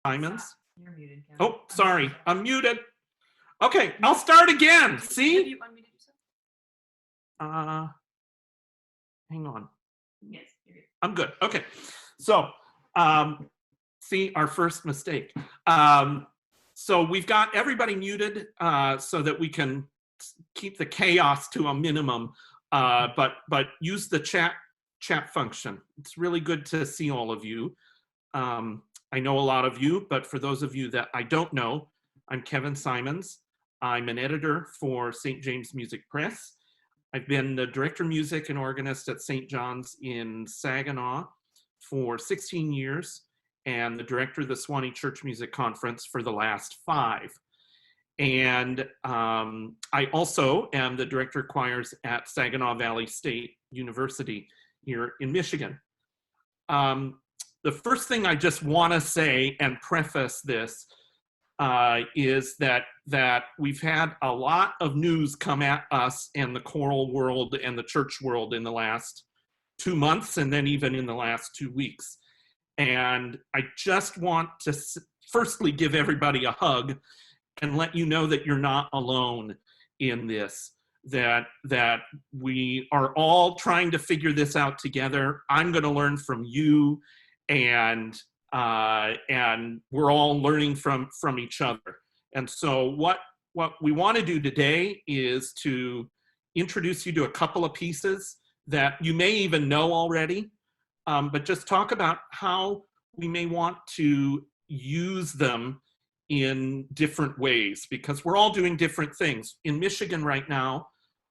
Simons. You're muted, Kevin. Oh, sorry, I'm muted. Okay, I'll start again. See? Have you unmuted yourself? Hang on. Yes, you're good. I'm good. Okay. So, see, our first mistake. So we've got everybody muted so that we can keep the chaos to a minimum, but use the chat function. It's really good to see all of you. I know a lot of you, but for those of you that I don't know, I'm Kevin Simons. I'm an editor for St. James Music Press. I've been the director of music and organist at St. John's in Saginaw for 16 years and the director of the Swanee Church Music Conference for the last 5. And I also am the director of choirs at Saginaw Valley State University here in Michigan. The first thing I just want to say and preface this is that we've had a lot of news come at us in the choral world and the church world in the last 2 months, and then even in the last 2 weeks. And I just want to firstly give everybody a hug and let you know that you're not alone in this, that we are all trying to figure this out together. I'm going to learn from you, and we're all learning from each other. And so what we want to do today is to introduce you to a couple of pieces that you may even know already, but just talk about how we may want to use them in different ways, because we're all doing different things. In Michigan right now,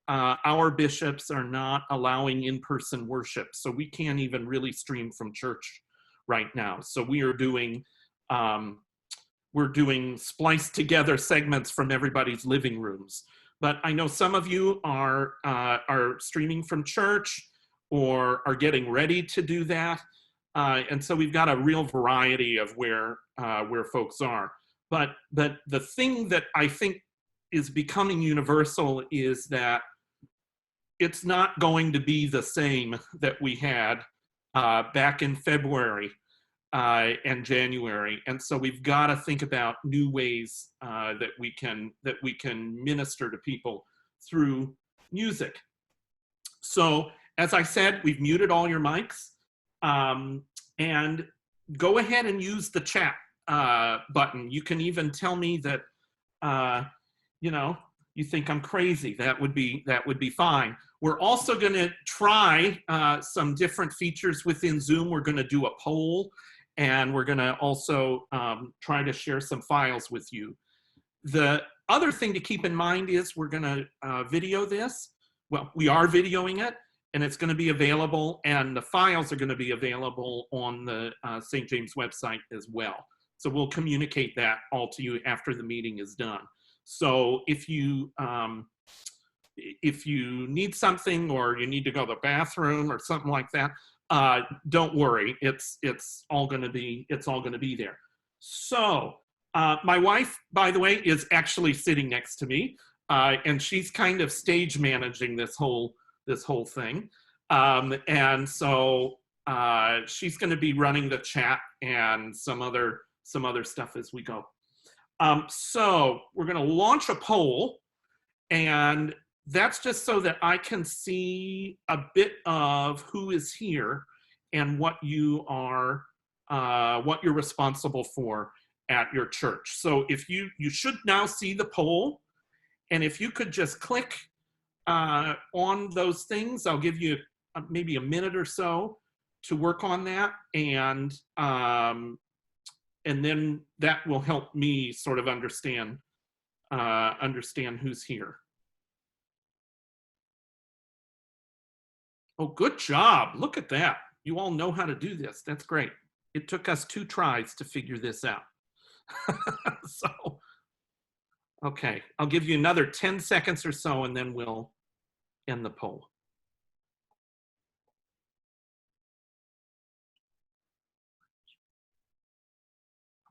our bishops are not allowing in-person worship, so we can't even really stream from church right now. So we are doing spliced together segments from everybody's living rooms. But I know some of you are streaming from church or are getting ready to do that. And so we've got a real variety of where folks are. But the thing that I think is becoming universal is that it's not going to be the same that we had back in February and January. And so we've got to think about new ways that we can minister to people through music. So as I said, we've muted all your mics, and go ahead and use the chat button. You can even tell me that you think I'm crazy. That would be fine. We're also going to try some different features within Zoom. We're going to do a poll, and we're going to also try to share some files with you. The other thing to keep in mind is we're going to video this. Well, we are videoing it, and it's going to be available, and the files are going to be available on the St. James website as well. So we'll communicate that all to you after the meeting is done. So if you need something, or you need to go to the bathroom or something like that, don't worry. It's all going to be there. So my wife, by the way, is actually sitting next to me, and she's kind of stage managing this whole thing, and so she's going to be running the chat and some other stuff as we go. So we're going to launch a poll, and that's just so that I can see a bit of who is here and what you're responsible for at your church. So if you should now see the poll, and if you could just click on those things, I'll give you maybe a minute or so to work on that, and then that will help me sort of understand who's here. Oh, good job. Look at that. You all know how to do this. That's great. It took us 2 tries to figure this out. So, okay, I'll give you another 10 seconds or so, and then we'll end the poll.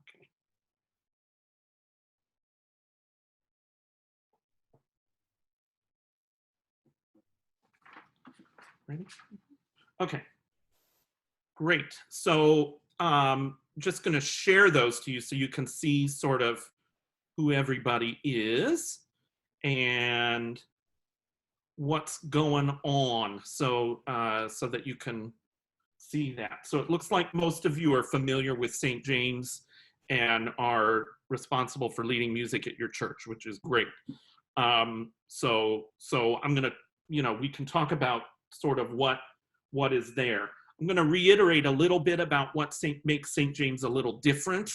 Okay. Ready? Okay. Great. So just going to share those to you so you can see sort of who everybody is and what's going on, so so that you can see that. So it looks like most of you are familiar with St. James and are responsible for leading music at your church, which is great. So I'm gonna, we can talk about sort of what is there. I'm gonna reiterate a little bit about what makes St. James a little different,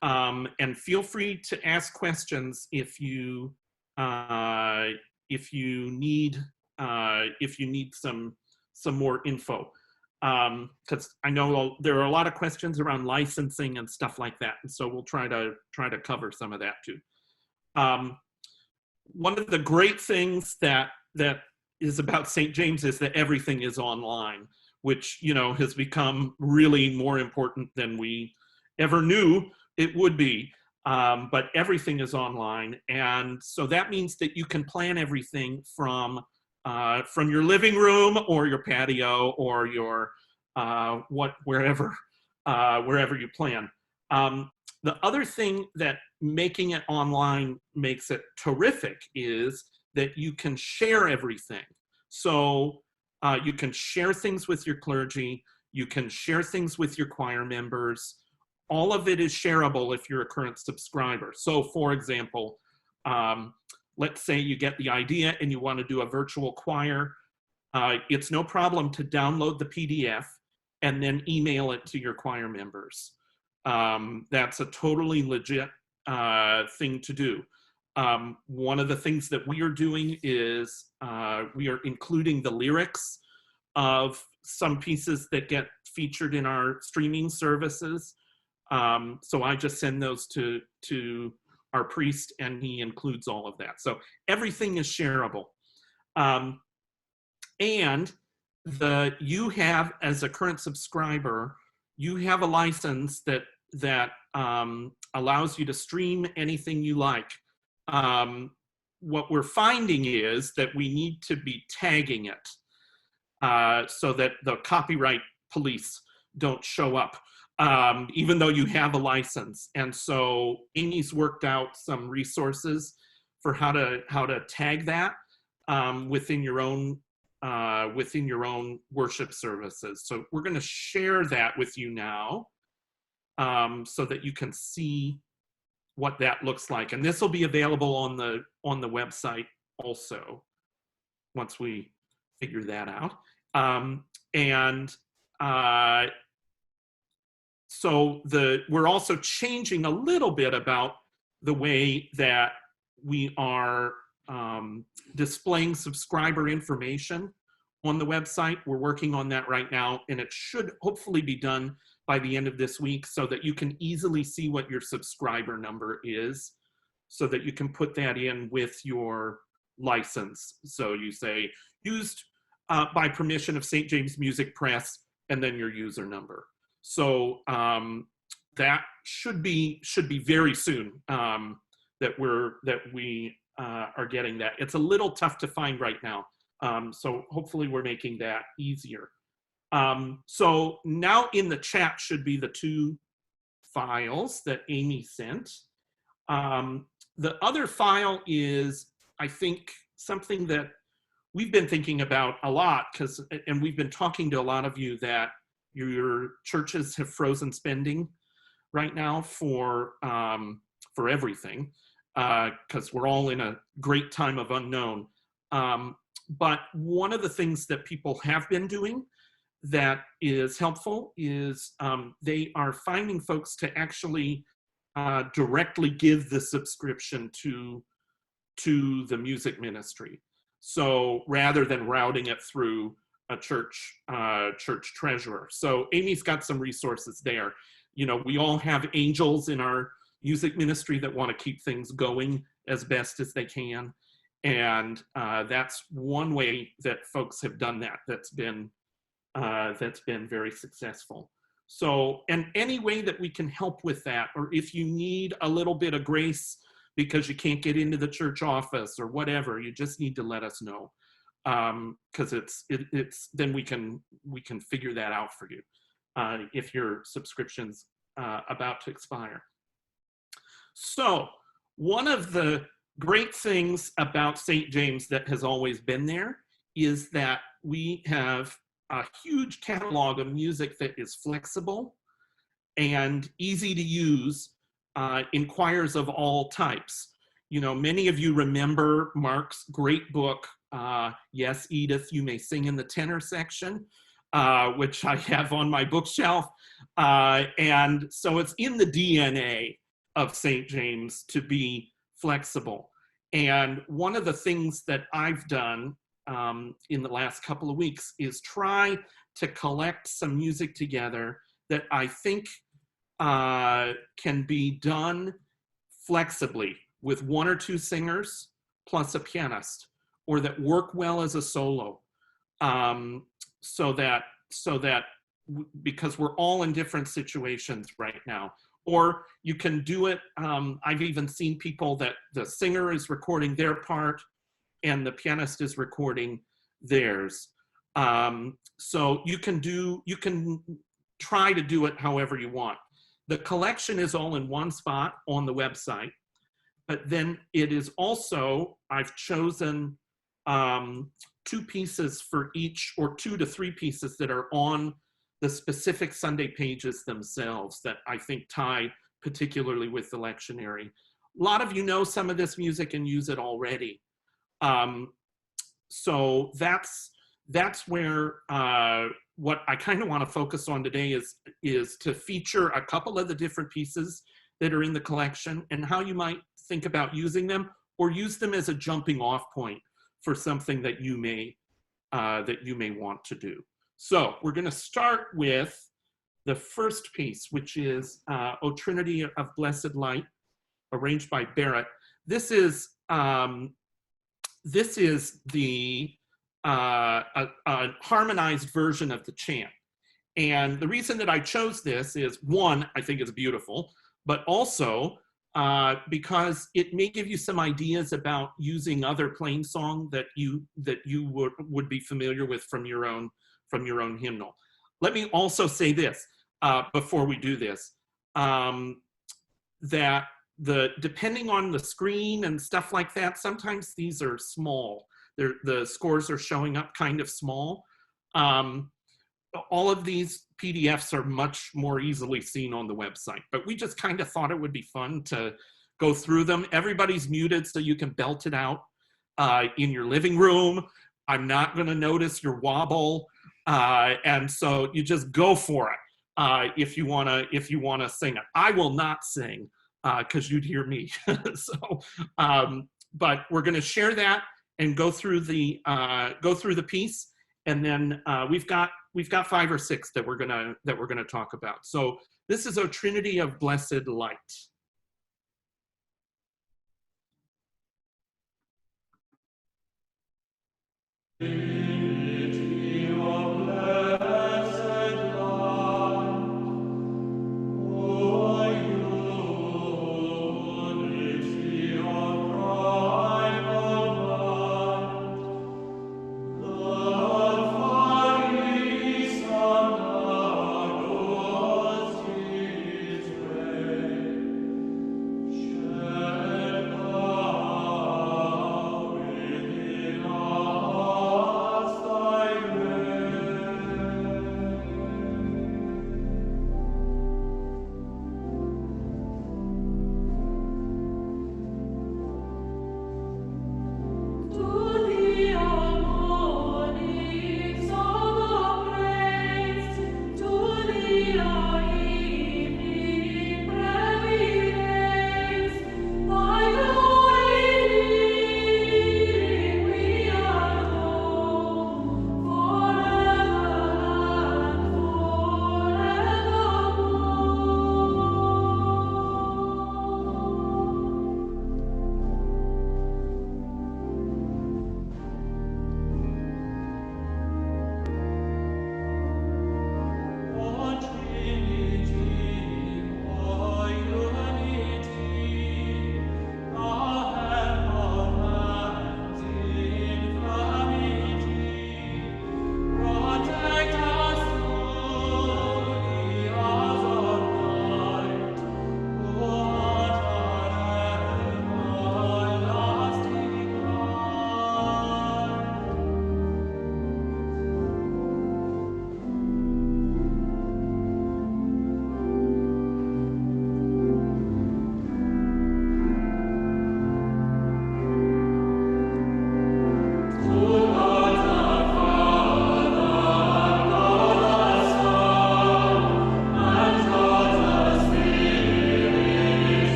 and feel free to ask questions if you need some more info, because I know there are a lot of questions around licensing and stuff like that, and so we'll try to cover some of that too. One of the great things that is about St. James is that everything is online, which has become really more important than we ever knew it would be. But everything is online, and so that means that you can plan everything from your living room or your patio or your wherever you plan. The other thing that making it online makes it terrific is that you can share everything. So you can share things with your clergy, you can share things with your choir members. All of it is shareable if you're a current subscriber. So for example, let's say you get the idea and you want to do a virtual choir. It's no problem to download the PDF and then email it to your choir members. That's a totally legit thing to do. One of the things that we are doing is we are including the lyrics of some pieces that get featured in our streaming services. So I just send those to our priest, and he includes all of that. So everything is shareable. And you have, as a current subscriber, you have a license that allows you to stream anything you like. What we're finding is that we need to be tagging it so that the copyright police don't show up, even though you have a license. And so Amy's worked out some resources for how to tag that within your own worship services. So we're going to share that with you now, so that you can see what that looks like. And this will be available on the website also once we figure that out. So we're also changing a little bit about the way that we are displaying subscriber information on the website. We're working on that right now, and it should hopefully be done by the end of this week so that you can easily see what your subscriber number is, so that you can put that in with your license. So you say, used by permission of St. James Music Press, and then your user number. So that should be very soon that we are getting that. It's a little tough to find right now. So hopefully we're making that easier. So now in the chat should be the two files that Amy sent. The other file is, I think, something that we've been thinking about a lot, and we've been talking to a lot of you that your churches have frozen spending right now for everything, because we're all in a great time of unknown. But one of the things that people have been doing that is helpful is they are finding folks to actually directly give the subscription to the music ministry. So rather than routing it through a church treasurer. So Amy's got some resources there. We all have angels in our music ministry that want to keep things going as best as they can. And that's one way that folks have done that. That's been very successful. So, and any way that we can help with that, or if you need a little bit of grace because you can't get into the church office or whatever, you just need to let us know, because then we can figure that out for you if your subscription's about to expire. So one of the great things about St. James that has always been there is that we have a huge catalog of music that is flexible and easy to use in choirs of all types. You know, many of you remember Mark's great book, Yes, Edith, You May Sing in the Tenor Section, which I have on my bookshelf. And so it's in the DNA of St. James to be flexible. And one of the things that I've done in the last couple of weeks is try to collect some music together that I think can be done flexibly with one or two singers plus a pianist, or that work well as a solo, so that because we're all in different situations right now. Or you can do it, I've even seen people that the singer is recording their part and the pianist is recording theirs. So you can try to do it however you want. The collection is all in one spot on the website, but then it is also, I've chosen 2 pieces for each, or 2 to 3 pieces that are on the specific Sunday pages themselves that I think tie particularly with the lectionary. A lot of you know some of this music and use it already. So that's where what I kind of want to focus on today is to feature a couple of the different pieces that are in the collection and how you might think about using them, or use them as a jumping off point for something that you may want to do. So we're going to start with the first piece, which is O Trinity of Blessed Light, arranged by Barrett. This is the a harmonized version of the chant. And the reason that I chose this is, one, I think it's beautiful, but also because it may give you some ideas about using other plain song that you would be familiar with from your own hymnal. Let me also say this before we do this, that depending on the screen and stuff like that, sometimes these are small. The scores are showing up kind of small. All of these PDFs are much more easily seen on the website, but we just kind of thought it would be fun to go through them. Everybody's muted, so you can belt it out in your living room. I'm not going to notice your wobble, and so you just go for it if you wanna sing it. I will not sing because you'd hear me. So, but we're going to share that and go through the piece, and then we've got 5 or 6 that we're gonna talk about. So this is O Trinity of Blessed Light.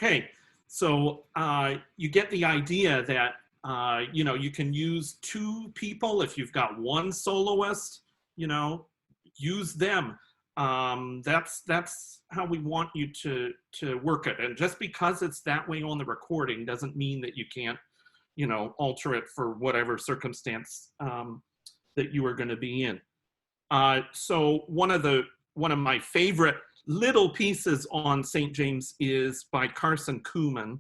Okay, so you get the idea that you know, you can use two people if you've got one soloist. You know, use them. That's how we want you to work it. And just because it's that way on the recording doesn't mean that you can't, you know, alter it for whatever circumstance that you are going to be in. So one of my favorite little pieces on St. James is by Carson Cooman,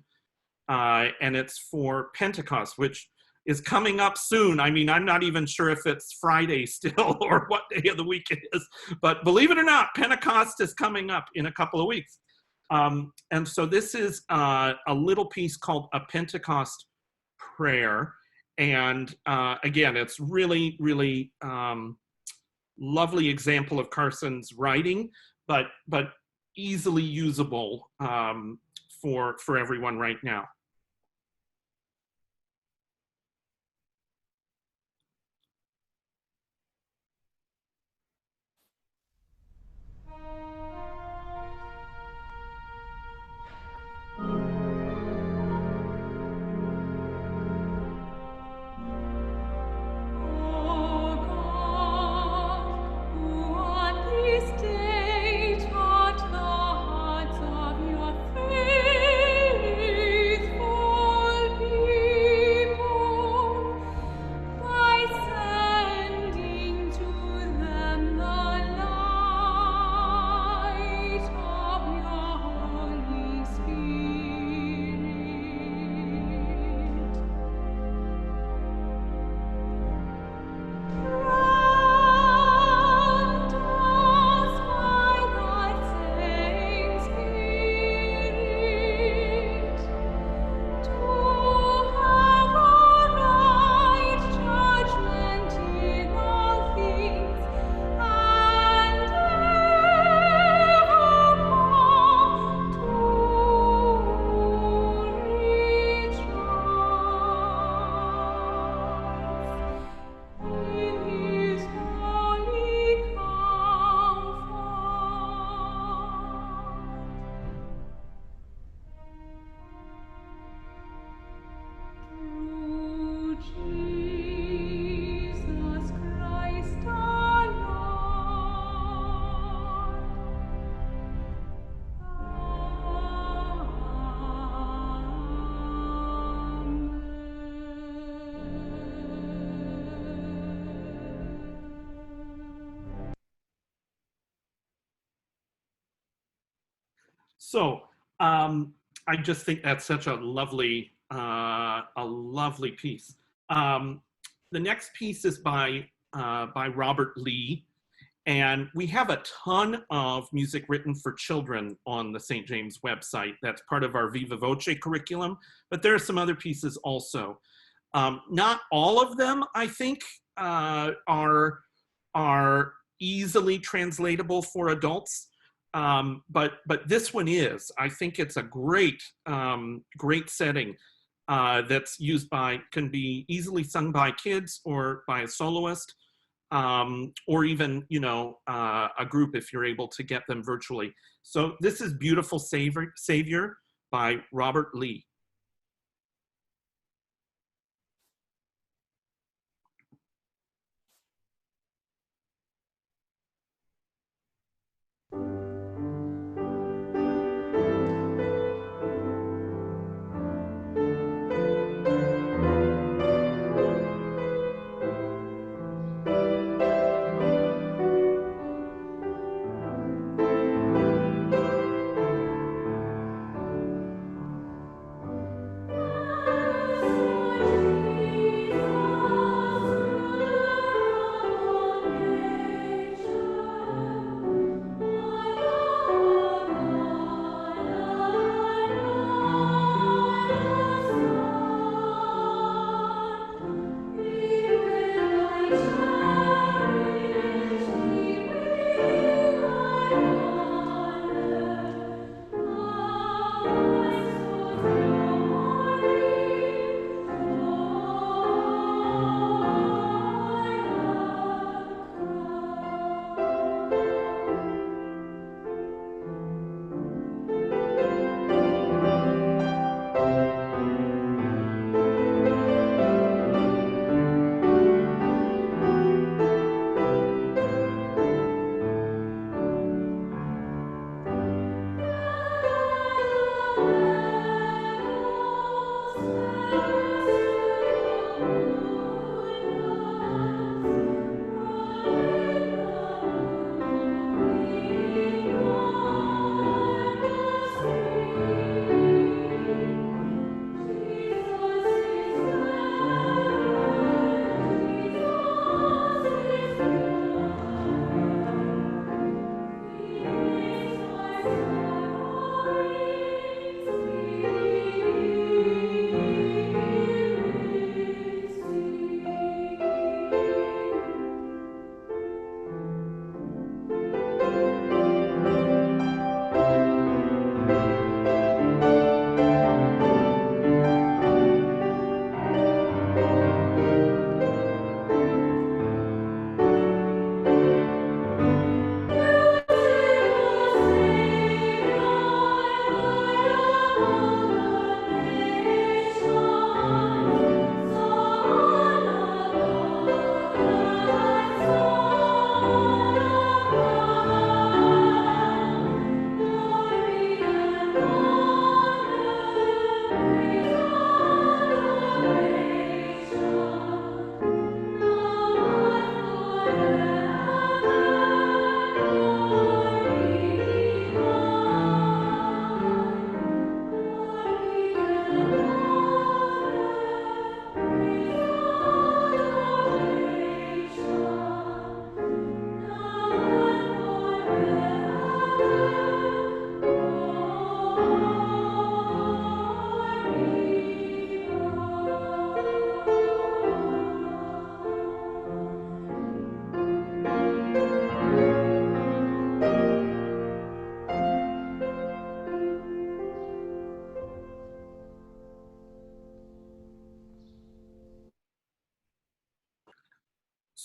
and it's for Pentecost, which is coming up soon. I mean, I'm not even sure if it's Friday still or what day of the week it is, but believe it or not, Pentecost is coming up in a couple of weeks. And so this is a little piece called A Pentecost Prayer. And again, it's really, really lovely example of Carson's writing, but easily usable for everyone right now. So I just think that's such a lovely piece. The next piece is by Robert Lee, and we have a ton of music written for children on the St. James website. That's part of our Viva Voce curriculum, but there are some other pieces also. Not all of them, I think, are easily translatable for adults. But this one is. I think it's a great setting that's used can be easily sung by kids or by a soloist, or even, you know, a group if you're able to get them virtually. So this is Beautiful Savior by Robert Lee.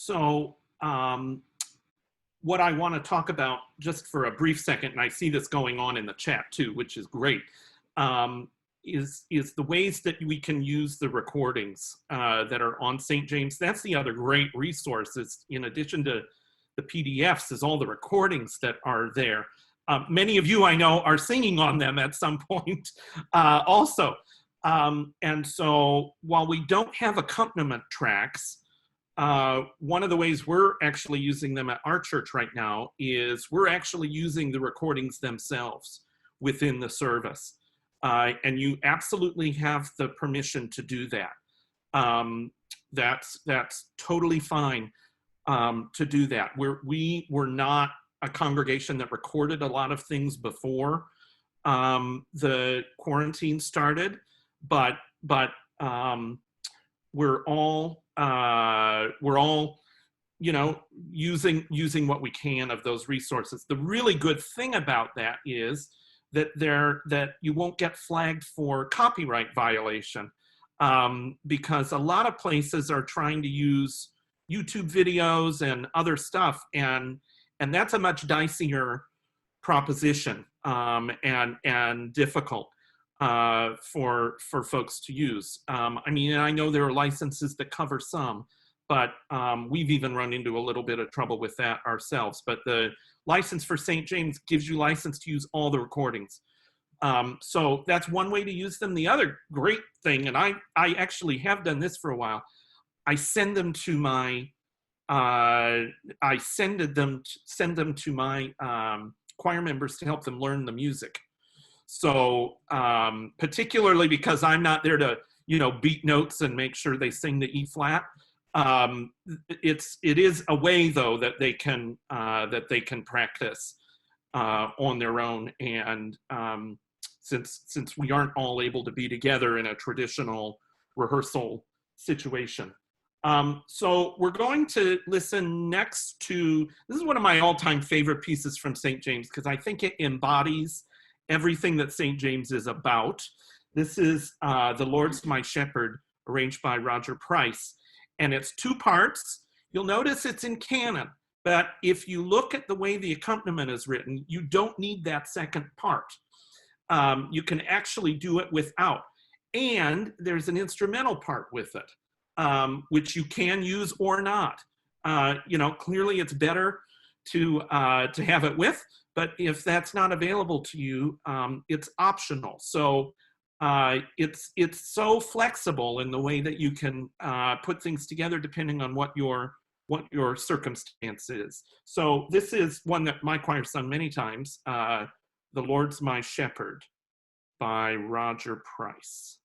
So what I want to talk about just for a brief second, and I see this going on in the chat too, which is great, is the ways that we can use the recordings that are on St. James. That's the other great resource, is in addition to the PDFs, is all the recordings that are there. Many of you I know are singing on them at some point also. And so while we don't have accompaniment tracks, one of the ways we're actually using them at our church right now is we're actually using the recordings themselves within the service. And you absolutely have the permission to do that. That's totally fine to do that. We were not a congregation that recorded a lot of things before the quarantine started, but we're all you know, using what we can of those resources. The really good thing about that is that you won't get flagged for copyright violation, because a lot of places are trying to use YouTube videos and other stuff, and that's a much dicier proposition and difficult for folks to use. I mean, I know there are licenses that cover some, but we've even run into a little bit of trouble with that ourselves. But the license for St. James gives you license to use all the recordings. So that's one way to use them. The other great thing, and I actually have done this for a while, I send them to my send them to my choir members to help them learn the music. So particularly because I'm not there to, you know, beat notes and make sure they sing the E flat. It is a way though that they can practice on their own. And since we aren't all able to be together in a traditional rehearsal situation. So we're going to listen next to, this is one of my all-time favorite pieces from St. James, because I think it embodies everything that St. James is about. This is The Lord's My Shepherd, arranged by Roger Price. And it's two parts. You'll notice it's in canon, but if you look at the way the accompaniment is written, you don't need that second part. You can actually do it without. And there's an instrumental part with it, which you can use or not. You know, clearly it's better to have it with, but if that's not available to you, it's optional. So it's so flexible in the way that you can put things together depending on what your circumstance is. So this is one that my choir's sung many times, The Lord's My Shepherd by Roger Price.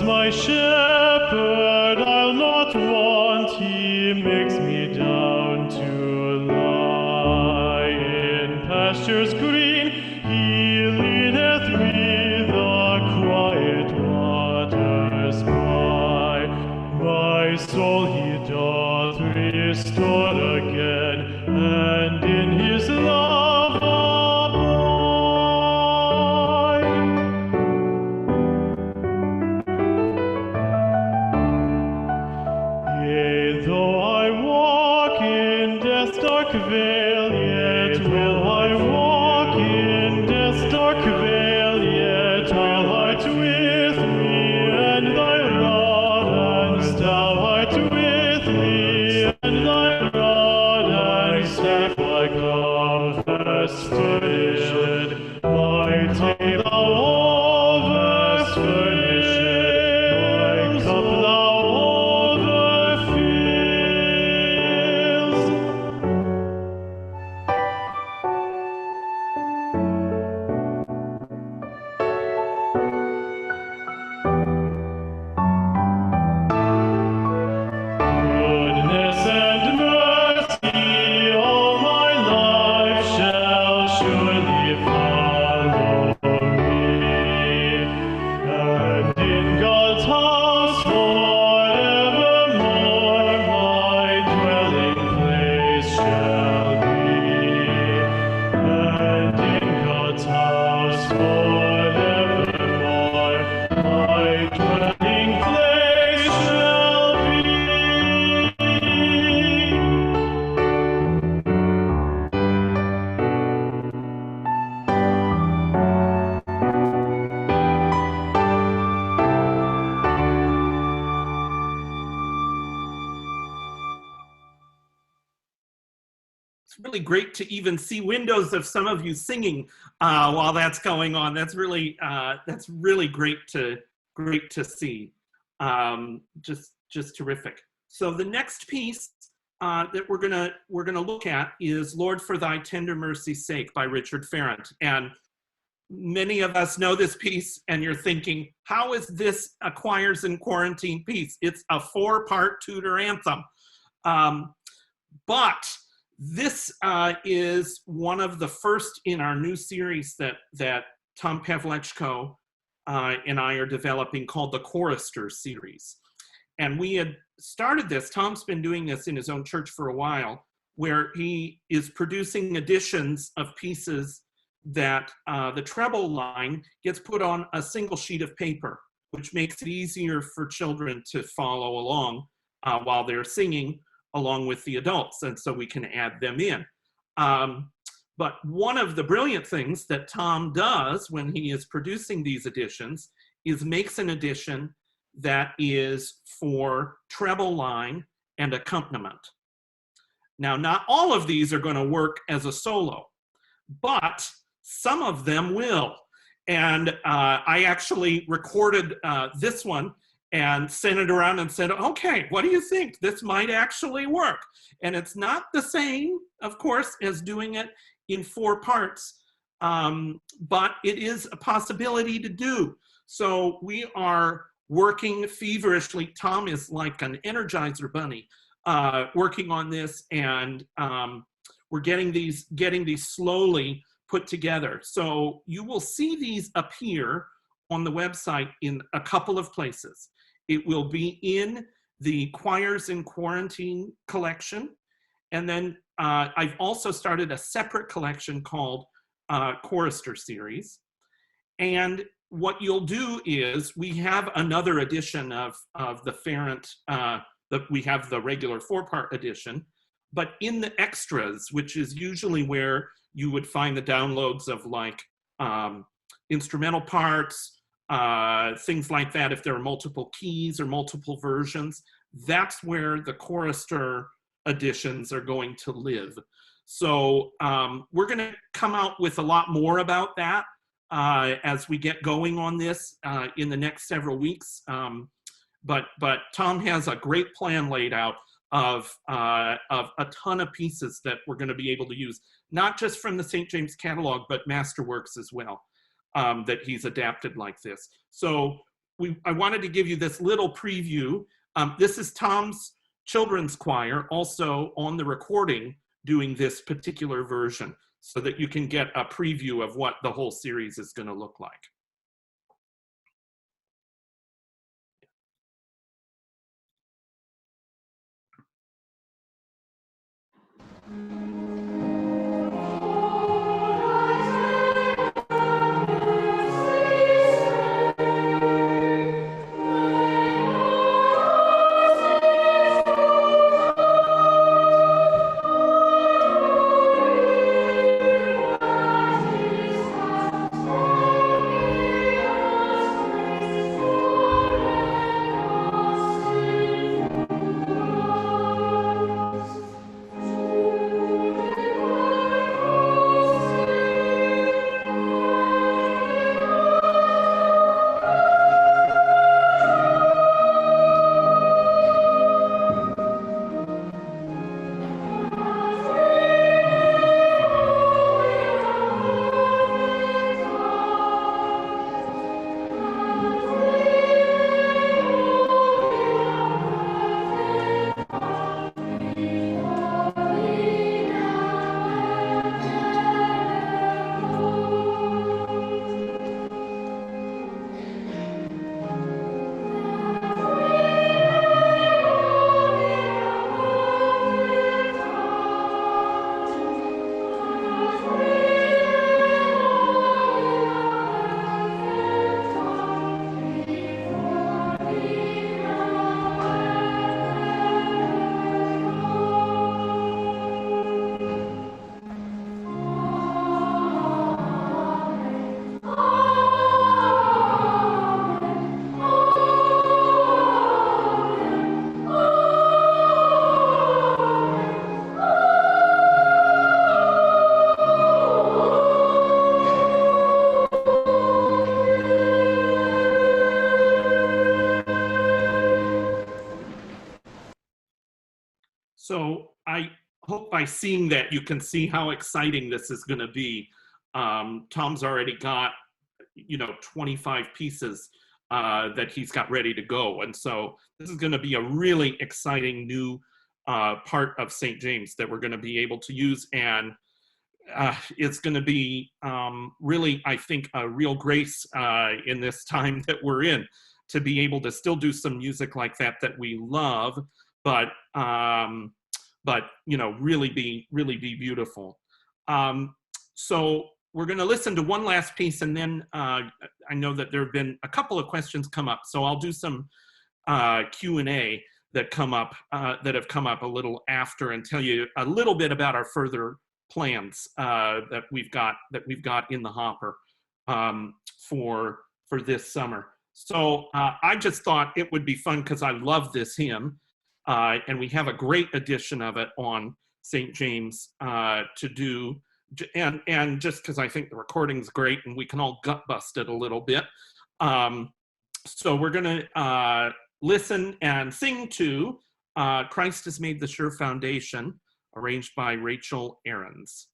My shepherd, I'll not want, he makes me down to lie in pastures green, he leadeth me the quiet waters by. My soul he doth restore again, and in his love vale, yet will I walk in death's dark vale, yet thy light with me, and thy rod and staff light with me, and thy rod and staff like harvest furnished, mighty thou harvest furnished, my cup thou overfills. Goodness and mercy all my life shall show. really great to even see windows of some of you singing while that's going on. That's really great to see. Just terrific. So the next piece that we're gonna look at is "Lord, for Thy Tender Mercy's Sake" by Richard Ferrand. And many of us know this piece, and you're thinking, how is this a Quires in Quarantine piece? It's a 4-part Tudor anthem. But this is one of the first in our new series that Tom Pavlechko and I are developing, called the Chorister series. And we had started this, Tom's been doing this in his own church for a while, where he is producing editions of pieces that the treble line gets put on a single sheet of paper, which makes it easier for children to follow along while they're singing along with the adults, and so we can add them in. But one of the brilliant things that Tom does when he is producing these editions is makes an edition that is for treble line and accompaniment. Now, not all of these are going to work as a solo, but some of them will. And I actually recorded this one and sent it around and said, okay, what do you think? This might actually work. And it's not the same, of course, as doing it in 4 parts, but it is a possibility to do. So we are working feverishly. Tom is like an Energizer bunny working on this, and we're getting these slowly put together. So you will see these appear on the website in a couple of places. It will be in the Quires in Quarantine collection. And then I've also started a separate collection called Chorister Series. And what you'll do is, we have another edition of the Ferrand, we have the regular 4-part edition, but in the extras, which is usually where you would find the downloads of like instrumental parts, things like that, if there are multiple keys or multiple versions, that's where the chorister editions are going to live. So we're going to come out with a lot more about that as we get going on this in the next several weeks. But Tom has a great plan laid out of a ton of pieces that we're going to be able to use, not just from the St. James catalog, but Masterworks as well, that he's adapted like this. So I wanted to give you this little preview. This is Tom's children's choir, also on the recording, doing this particular version, so that you can get a preview of what the whole series is going to look like. So I hope by seeing that you can see how exciting this is going to be. Tom's already got, 25 pieces that he's got ready to go. And so this is going to be a really exciting new part of St. James that we're going to be able to use. And it's going to be really, I think, a real grace in this time that we're in to be able to still do some music like that we love, but really be beautiful. So we're going to listen to one last piece, and then I know that there have been a couple of questions come up, so I'll do some Q&A that have come up a little after, and tell you a little bit about our further plans that we've got in the hopper for this summer. So I just thought it would be fun because I love this hymn, and we have a great edition of it on St. James to do, and just because I think the recording's great and we can all gut bust it a little bit. So we're going to listen and sing to Christ Has Made the Sure Foundation, arranged by Rachel Ahrens.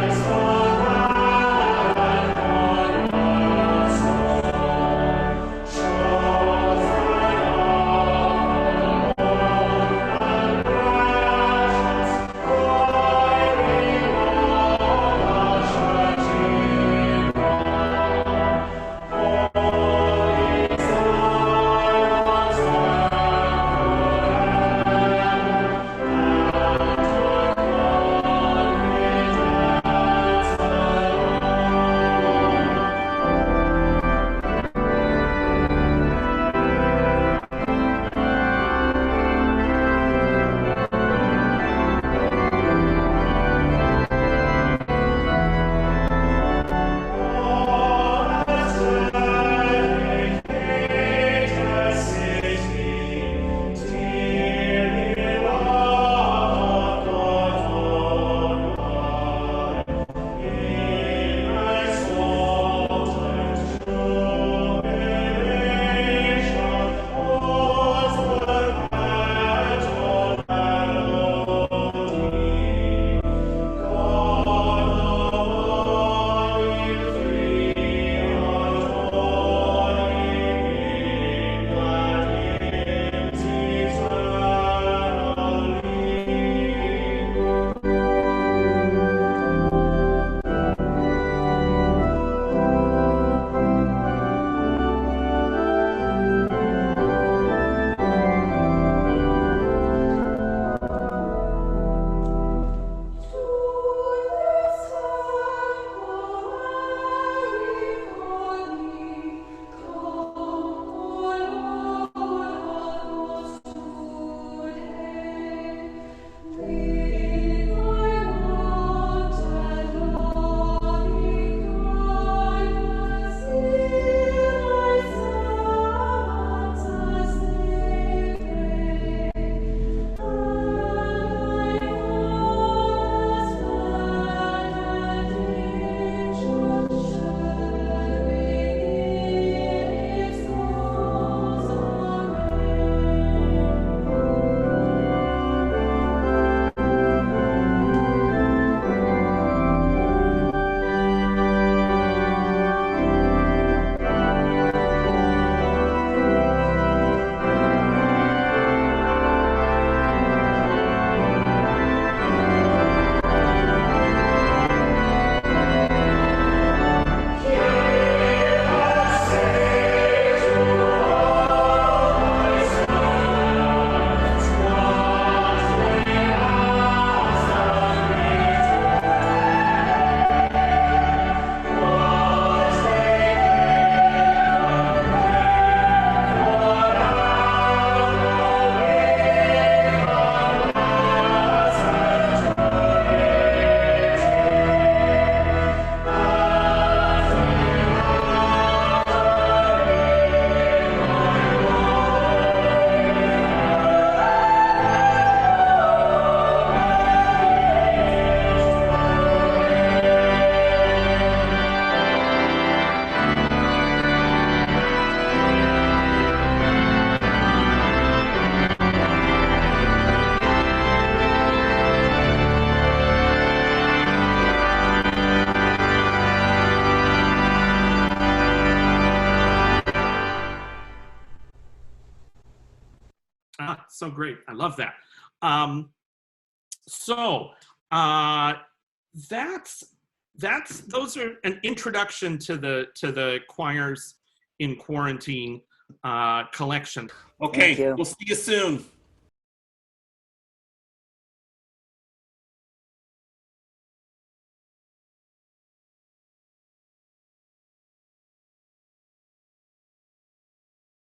Christ so great. I love that. So those are an introduction to the Quires in Quarantine collection. Okay, Thank you. we'll see you soon.